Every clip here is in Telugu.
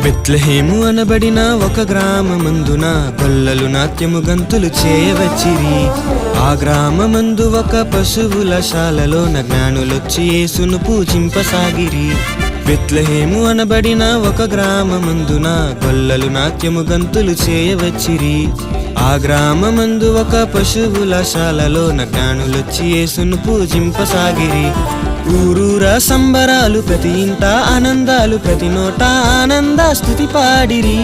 బెత్లెహేము అనబడిన ఒక గ్రామమందున గొల్లలు నాట్యము గంతులు చేయవచ్చిరి. ఆ గ్రామమందు ఒక పశువుల శాలలోన జ్ఞానులొచ్చి యేసును పూజింపసాగిరి. బెత్లెహేము అనబడిన ఒక గ్రామమందున గొల్లలు నాట్యము గంతులు చేయవచ్చిరి. ఆ గ్రామమందు ఒక పశువుల శాలలోన జ్ఞానులొచ్చి యేసును పూజింపసాగిరి. ఊరూరా సంబరాలు, ప్రతి ఇంట ఆనందాలు, ప్రతి నోట ఆనంద స్తుతి పాడిరి.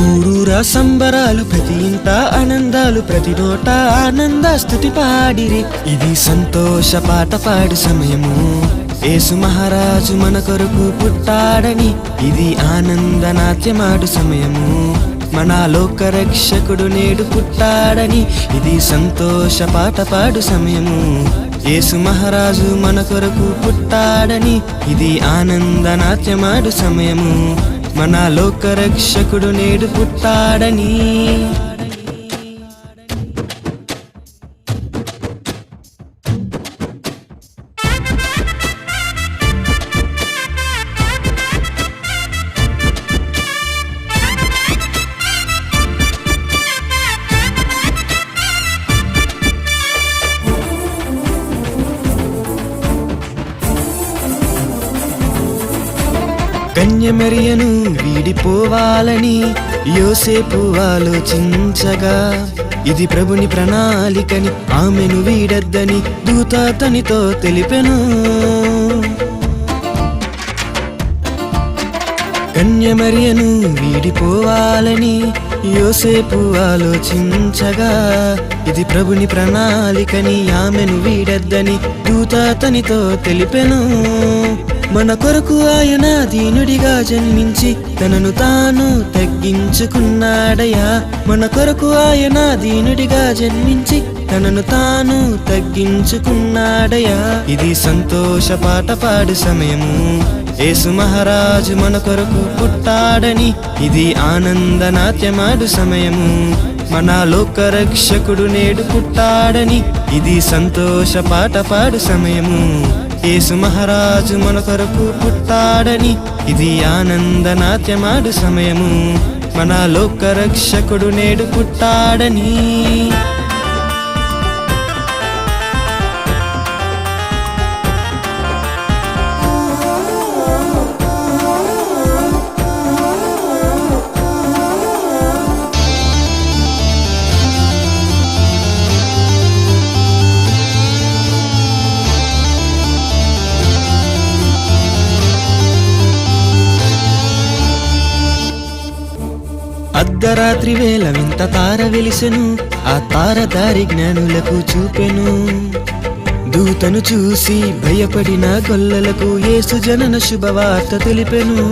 ఊరూరా సంబరాలు, ప్రతి ఇంట ఆనందాలు, ప్రతి నోట ఆనంద స్తుతి పాడిరి. ఇది సంతోష పాట పాడు సమయము, యేసు మహారాజు మన కొరకు పుట్టాడని. ఇది ఆనంద నాట్యమాడు సమయము, మన లోక రక్షకుడు నేడు పుట్టాడని. ఇది సంతోష పాట పాడు సమయము, యేసు మహారాజు మన కొరకు పుట్టాడని. ఇది ఆనంద నాట్యమాడు సమయము, మన లోక రక్షకుడు నేడు పుట్టాడని. కన్యమరియను వీడిపోవాలని యోసేపు ఆలోచించగా, ఇది ప్రభుని ప్రణాళికని ఆమెను వీడద్దని దూత తనితో తెలిపెను. కన్యమరియను వీడిపోవాలని యోసేపు ఆలోచించగా, ఇది ప్రభుని ప్రణాళికని ఆమెను వీడద్దని దూత తనితో తెలిపెను. మన కొరకు ఆయన దీనుడిగా జన్మించి తనను తాను తగ్గించుకున్నాడయా. మన కొరకు ఆయన దీనుడిగా జన్మించి తనను తాను తగ్గించుకున్నాడయా. ఇది సంతోష పాట పాడు సమయము, యేసు మహారాజు మన కొరకు పుట్టాడని. ఇది ఆనంద నాట్యమాడు సమయము, మన లోక రక్షకుడు నేడు పుట్టాడని. ఇది సంతోష పాట పాడు సమయము, యేసు మహారాజు మన కొరకు పుట్టాడని. ఇది ఆనంద నాట్యమాడు సమయము, మన లోక రక్షకుడు నేడు పుట్టాడని. అర్ధరాత్రి వేళ వింత తార వెలిసెను, ఆ తార దారి జ్ఞానులకు చూపెను. దూతను చూసి భయపడిన గొల్లలకు యేసు జనన శుభవార్త తెలిపెను.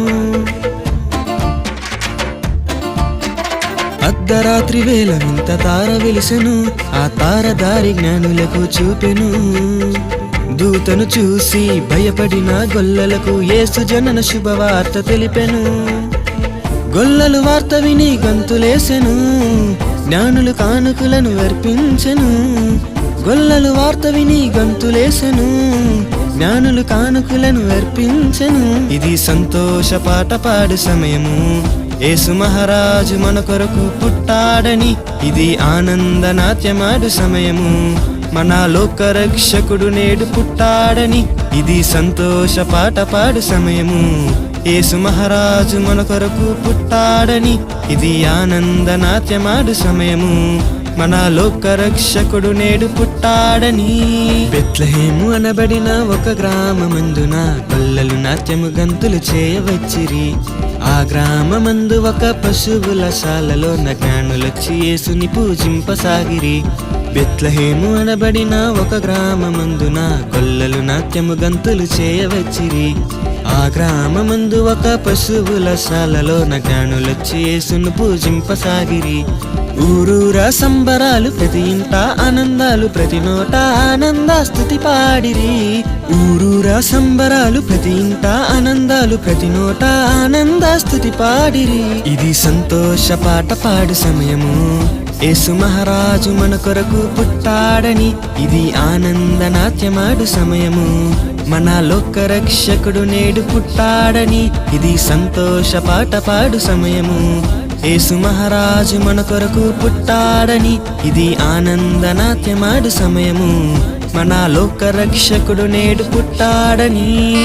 అర్ధరాత్రి వేళ వింత తార వెలిసెను, ఆ తార దారి జ్ఞానులకు చూపెను. దూతను చూసి భయపడిన గొల్లలకు యేసు జనన శుభవార్త తెలిపెను. గొల్లలు వార్త విని గంతులేసెను, జ్ఞానులు కానుకలను అర్పించెను. గొల్లలు వార్త విని గంతులేసెను, జ్ఞానులు కానుకలను అర్పించెను. ఇది సంతోష పాట పాడు సమయము, యేసు మహారాజు మన కొరకు పుట్టాడని. ఇది ఆనంద నాట్యమాడు సమయము, మన లోక రక్షకుడు నేడు పుట్టాడని. ఇది సంతోష పాట పాడు సమయము, యేసు మహారాజు మన కొరకు పుట్టాడని. ఇది ఆనంద నాట్యమాడు సమయము, మన లోక రక్షకుడు నేడు పుట్టాడని. బెత్లెహేము అనబడిన ఒక గ్రామమందున గొల్లలు నాట్యము గంతులు చేయవచ్చిరి. ఆ గ్రామమందు ఒక పశువుల శాలలోన జ్ఞానులొచ్చి యేసుని పూజింపసాగిరి. బెత్లెహేము అనబడిన ఒక గ్రామమందున గొల్లలు నాట్యము గంతులు చేయవచ్చిరి. ఆ గ్రామమందు ఒక పశువుల శాలలోన జ్ఞానులొచ్చి యేసును పూజింపసాగిరి. ఊరూరా సంబరాలు, ప్రతి ఇంట ఆనందాలు, ప్రతి నోట ఆనంద స్తుతి పాడిరి. ఊరూరా సంబరాలు, ప్రతి ఇంట ఆనందాలు, ప్రతి నోట ఆనంద స్తుతి పాడిరి. ఇది సంతోష పాట పాడు సమయము, యేసు మహారాజు మన కొరకు పుట్టాడని ఇది ఆనంద నాట్యమాడు సమయము. మన లోక రక్షకుడు నేడు పుట్టాడని ఇది సంతోష పాట పాడు సమయము. యేసు మహారాజు మన కొరకు పుట్టాడని ఇది ఆనంద నాట్యమాడు సమయము. మన లోక రక్షకుడు నేడు పుట్టాడని.